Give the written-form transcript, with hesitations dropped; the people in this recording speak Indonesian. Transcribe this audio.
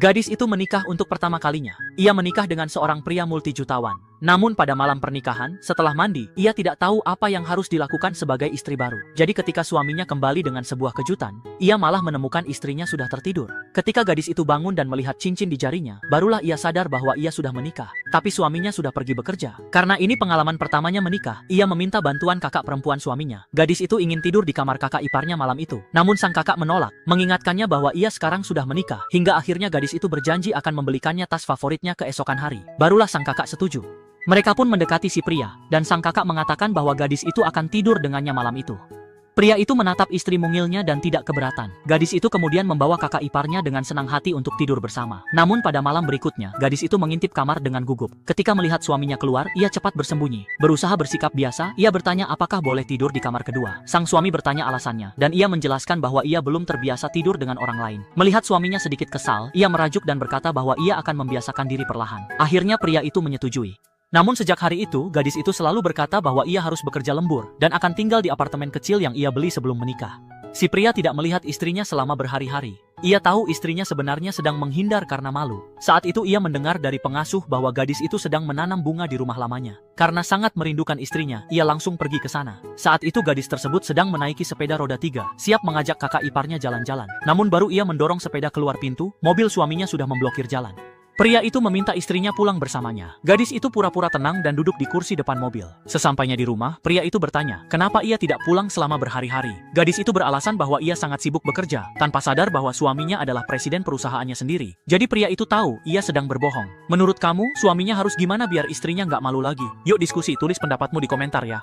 Gadis itu menikah untuk pertama kalinya. Ia menikah dengan seorang pria multijutawan. Namun pada malam pernikahan, setelah mandi, ia tidak tahu apa yang harus dilakukan sebagai istri baru. Jadi ketika suaminya kembali dengan sebuah kejutan, ia malah menemukan istrinya sudah tertidur. Ketika gadis itu bangun dan melihat cincin di jarinya, barulah ia sadar bahwa ia sudah menikah. Tapi suaminya sudah pergi bekerja. Karena ini pengalaman pertamanya menikah, ia meminta bantuan kakak perempuan suaminya. Gadis itu ingin tidur di kamar kakak iparnya malam itu. Namun sang kakak menolak, mengingatkannya bahwa ia sekarang sudah menikah. Hingga akhirnya gadis itu berjanji akan membelikannya tas favoritnya keesokan hari. Barulah sang kakak setuju. Mereka pun mendekati si pria, dan sang kakak mengatakan bahwa gadis itu akan tidur dengannya malam itu. Pria itu menatap istri mungilnya dan tidak keberatan. Gadis itu kemudian membawa kakak iparnya dengan senang hati untuk tidur bersama. Namun pada malam berikutnya, gadis itu mengintip kamar dengan gugup. Ketika melihat suaminya keluar, ia cepat bersembunyi. Berusaha bersikap biasa, ia bertanya apakah boleh tidur di kamar kedua. Sang suami bertanya alasannya, dan ia menjelaskan bahwa ia belum terbiasa tidur dengan orang lain. Melihat suaminya sedikit kesal, ia merajuk dan berkata bahwa ia akan membiasakan diri perlahan. Akhirnya pria itu menyetujui. Namun sejak hari itu, gadis itu selalu berkata bahwa ia harus bekerja lembur, dan akan tinggal di apartemen kecil yang ia beli sebelum menikah. Si pria tidak melihat istrinya selama berhari-hari. Ia tahu istrinya sebenarnya sedang menghindar karena malu. Saat itu ia mendengar dari pengasuh bahwa gadis itu sedang menanam bunga di rumah lamanya. Karena sangat merindukan istrinya, ia langsung pergi ke sana. Saat itu gadis tersebut sedang menaiki sepeda roda 3, siap mengajak kakak iparnya jalan-jalan. Namun baru ia mendorong sepeda keluar pintu, mobil suaminya sudah memblokir jalan. Pria itu meminta istrinya pulang bersamanya. Gadis itu pura-pura tenang dan duduk di kursi depan mobil. Sesampainya di rumah, pria itu bertanya, kenapa ia tidak pulang selama berhari-hari. Gadis itu beralasan bahwa ia sangat sibuk bekerja, tanpa sadar bahwa suaminya adalah presiden perusahaannya sendiri. Jadi pria itu tahu, ia sedang berbohong. Menurut kamu, suaminya harus gimana biar istrinya nggak malu lagi? Yuk diskusi, tulis pendapatmu di komentar ya.